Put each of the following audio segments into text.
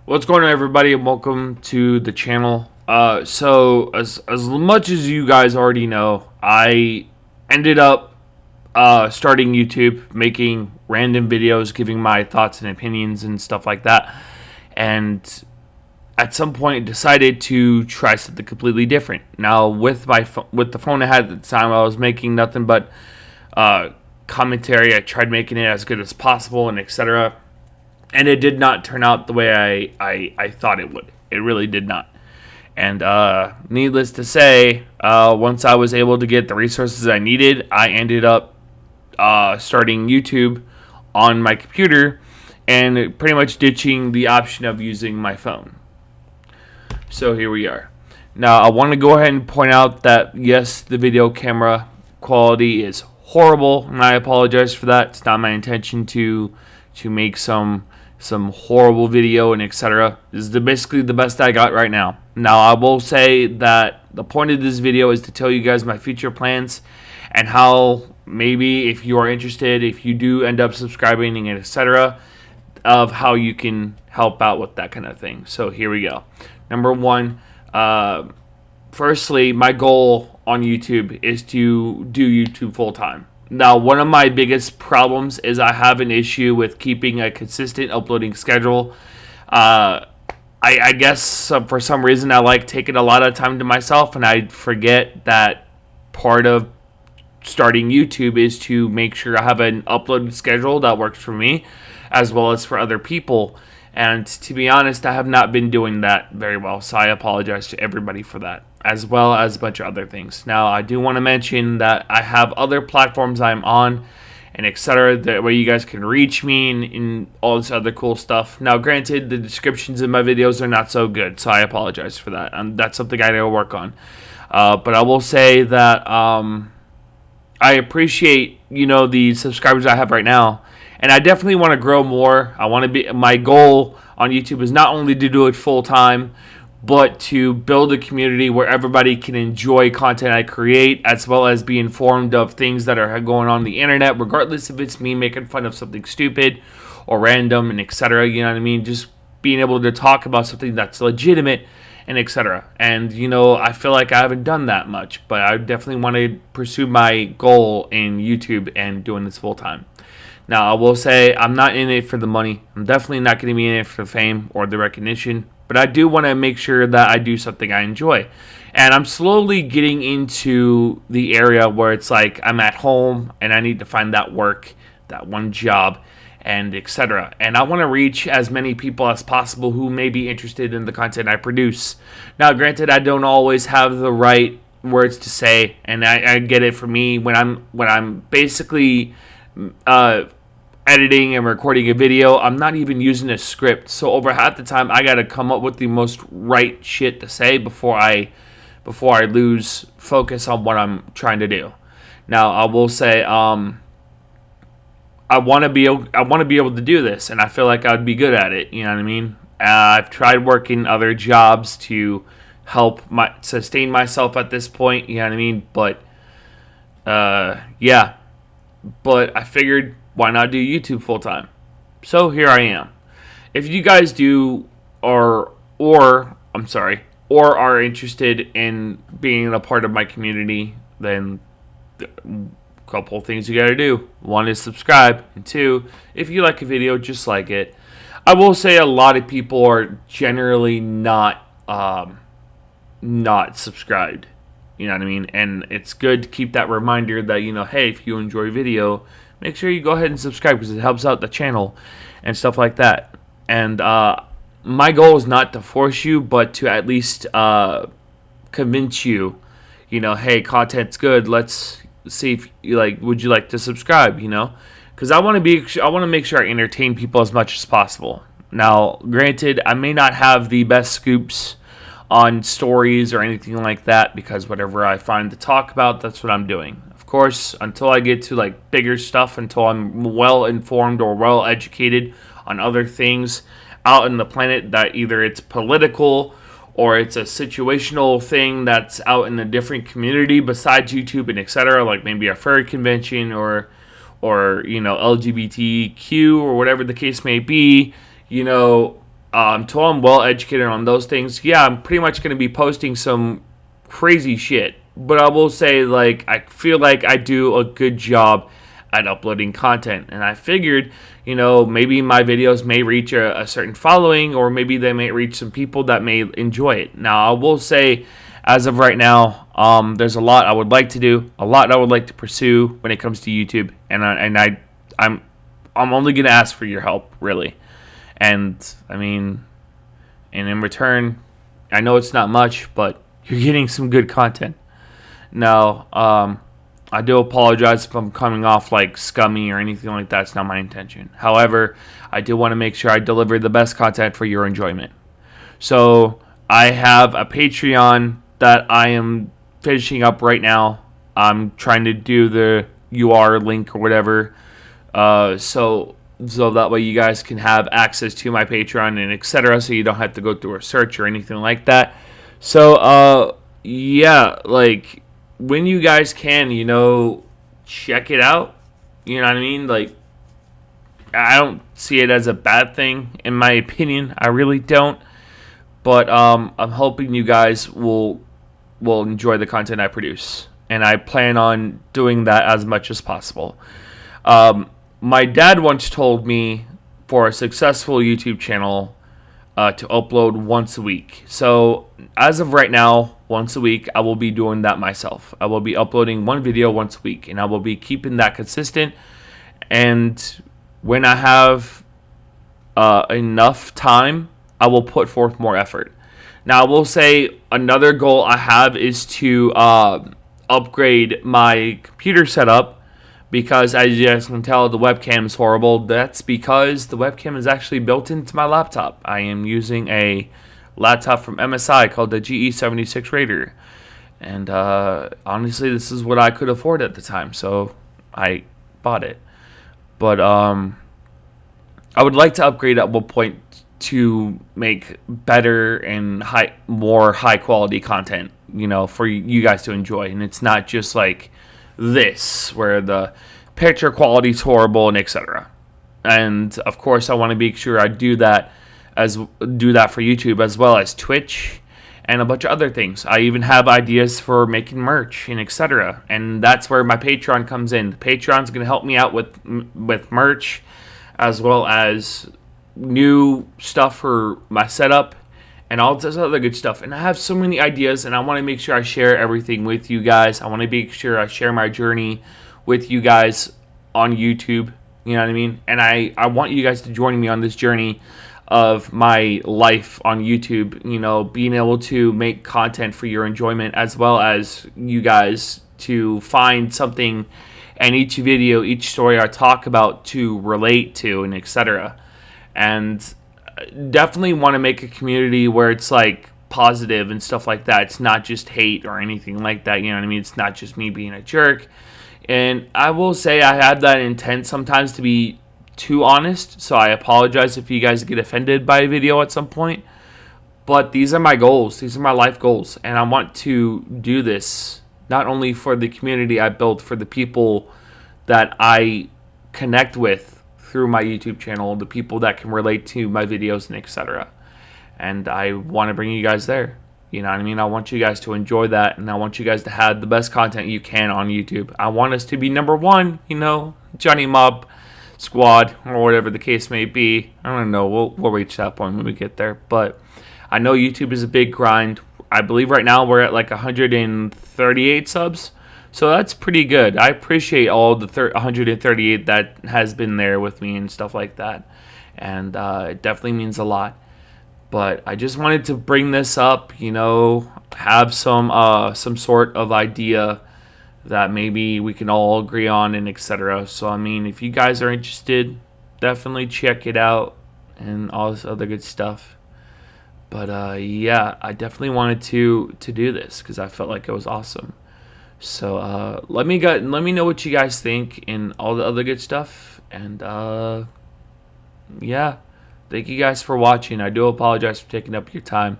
What's going on, everybody, and welcome to the channel. So as much as you guys already know, I ended up starting YouTube, making random videos, giving my thoughts and opinions and stuff like that. And at some point, decided to try something completely different. Now, with with the phone I had at the time, I was making nothing but commentary. I tried making it as good as possible, and etc. And it did not turn out the way I thought it would. It really did not. And needless to say, once I was able to get the resources I needed, I ended up starting YouTube on my computer and pretty much ditching the option of using my phone. So here we are. Now, I want to go ahead and point out that, yes, the video camera quality is horrible, and I apologize for that. It's not my intention to make some horrible video and etc. This is basically the best I got right now. Now, I will say that the point of this video is to tell you guys my future plans and how maybe if you are interested, if you do end up subscribing and etc., of how you can help out with that kind of thing. So here we go. Number one, firstly, my goal on YouTube is to do YouTube full time. Now, one of my biggest problems is I have an issue with keeping a consistent uploading schedule. I guess for some reason I like taking a lot of time to myself, and I forget that part of starting YouTube is to make sure I have an upload schedule that works for me as well as for other people. And to be honest, I have not been doing that very well, so I apologize to everybody for that, as well as a bunch of other things. Now, I do want to mention that I have other platforms I'm on, and etc., that where you guys can reach me and all this other cool stuff. Now, granted, the descriptions in my videos are not so good, so I apologize for that. That's something I need to work on. But I will say that I appreciate, the subscribers I have right now. And I definitely want to grow more. My goal on YouTube is not only to do it full time, but to build a community where everybody can enjoy content I create, as well as be informed of things that are going on the internet, regardless if it's me making fun of something stupid or random and etc. You know what I mean? Just being able to talk about something that's legitimate and etc. And I feel like I haven't done that much, but I definitely want to pursue my goal in YouTube and doing this full time. Now, I will say I'm not in it for the money. I'm definitely not going to be in it for the fame or the recognition. But I do want to make sure that I do something I enjoy. And I'm slowly getting into the area where it's like I'm at home and I need to find that work, that one job, and etc. And I want to reach as many people as possible who may be interested in the content I produce. Now, granted, I don't always have the right words to say, and I get it. For me, when I'm basically editing and recording a video, I'm not even using a script. So over half the time, I gotta come up with the most right shit to say before I lose focus on what I'm trying to do. Now, I will say, I want to be able to do this, and I feel like I'd be good at it. You know what I mean? I've tried working other jobs to help sustain myself at this point. You know what I mean? But yeah. But I figured, why not do YouTube full time? So here I am. If you guys do or are interested in being a part of my community, then a couple things you gotta do. One is subscribe, and two, if you like a video, just like it. I will say a lot of people are generally not subscribed. You know what I mean? And it's good to keep that reminder that, hey, if you enjoy video, make sure you go ahead and subscribe because it helps out the channel and stuff like that. And my goal is not to force you, but to at least convince you, hey, content's good. Let's see if would you like to subscribe, Because I want to make sure I entertain people as much as possible. Now, granted, I may not have the best scoops on stories or anything like that, because whatever I find to talk about, that's what I'm doing. Of course, until I get to bigger stuff, until I'm well informed or well educated on other things out in the planet, that either it's political or it's a situational thing that's out in a different community besides YouTube and etc., like maybe a furry convention or LGBTQ or whatever the case may be, until I'm well educated on those things, yeah, I'm pretty much going to be posting some crazy shit. But I will say, like, I feel like I do a good job at uploading content. And I figured, maybe my videos may reach a certain following, or maybe they may reach some people that may enjoy it. Now, I will say, as of right now, there's a lot I would like to do, a lot I would like to pursue when it comes to YouTube. I'm only going to ask for your help, really. And, I mean, and in return, I know it's not much, but you're getting some good content. Now, I do apologize if I'm coming off like scummy or anything like that. It's not my intention. However, I do want to make sure I deliver the best content for your enjoyment. So, I have a Patreon that I am finishing up right now. I'm trying to do the UR link or whatever. So that way you guys can have access to my Patreon and etc. So you don't have to go through a search or anything like that. So, yeah, like, when you guys can, check it out. You know what I mean? Like, I don't see it as a bad thing, in my opinion. I really don't. But I'm hoping you guys will enjoy the content I produce. And I plan on doing that as much as possible. My dad once told me, for a successful YouTube channel, to upload once a week. So as of right now, once a week, I will be doing that myself. I will be uploading one video once a week, and I will be keeping that consistent. And when I have enough time, I will put forth more effort. Now, I will say another goal I have is to upgrade my computer setup, because as you guys can tell, the webcam is horrible. That's because the webcam is actually built into my laptop. I am using a laptop from MSI called the GE76 Raider. And honestly, this is what I could afford at the time, so I bought it. But I would like to upgrade at one point to make better and more high quality content, for you guys to enjoy. And it's not just like this, where the picture quality is horrible and etc. And of course, I want to make sure I do that for YouTube as well as Twitch and a bunch of other things. I even have ideas for making merch and etc. And that's where my Patreon comes in. The Patreon's going to help me out with merch, as well as new stuff for my setup and all this other good stuff. And I have so many ideas, and I want to make sure I share everything with you guys. I want to make sure I share my journey with you guys on YouTube. You know what I mean? And I want you guys to join me on this journey of my life on YouTube, being able to make content for your enjoyment, as well as you guys to find something in each video, each story I talk about to relate to, and etc. And definitely want to make a community where it's like positive and stuff like that. It's not just hate or anything like that. You know what I mean? It's not just me being a jerk. And I will say I have that intent sometimes to be too honest, so I apologize if you guys get offended by a video at some point. But these are my goals. These are my life goals. And I want to do this not only for the community I built, for the people that I connect with through my YouTube channel, the people that can relate to my videos and etc. And I want to bring you guys there. You know what I mean? I want you guys to enjoy that, and I want you guys to have the best content you can on YouTube. I want us to be number one, Johnny Mob Squad, or whatever the case may be. I don't know. We'll reach that point when we get there. But I know YouTube is a big grind. I believe right now we're at like 138 subs. So that's pretty good. I appreciate all the 138 that has been there with me and stuff like that. And it definitely means a lot. But I just wanted to bring this up, have some sort of idea that maybe we can all agree on and etc. So, I mean, if you guys are interested, definitely check it out and all this other good stuff. But, yeah, I definitely wanted to do this because I felt like it was awesome. So, let me know what you guys think and all the other good stuff. And, yeah. Thank you guys for watching. I do apologize for taking up your time.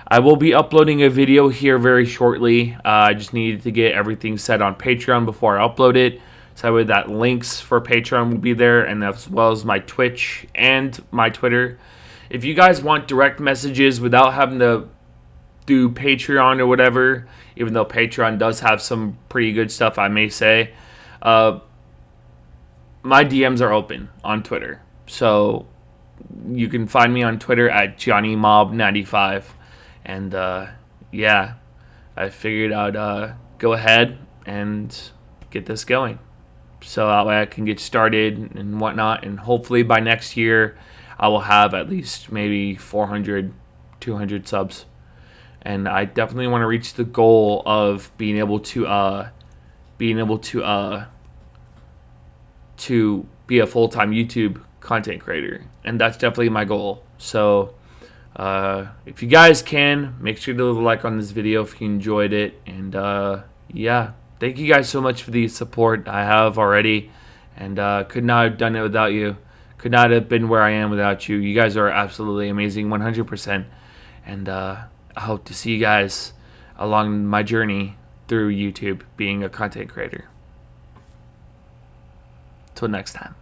I will be uploading a video here very shortly. I just needed to get everything set on Patreon before I upload it. So that links for Patreon will be there, and as well as my Twitch and my Twitter. If you guys want direct messages without having to do Patreon or whatever, even though Patreon does have some pretty good stuff, I may say, my DMs are open on Twitter. So you can find me on Twitter at JohnnyMob95. And yeah, I figured I'd go ahead and get this going. So that way I can get started and whatnot. And hopefully by next year, I will have at least maybe 400, 200 subs. And I definitely want to reach the goal of being able to be a full-time YouTube content creator, and that's definitely my goal. So if you guys can, make sure to leave a like on this video if you enjoyed it. And yeah, thank you guys so much for the support I have already, and could not have done it without you. Could not have been where I am without you. You guys are absolutely amazing, 100%. And I hope to see you guys along my journey through YouTube being a content creator. Till next time.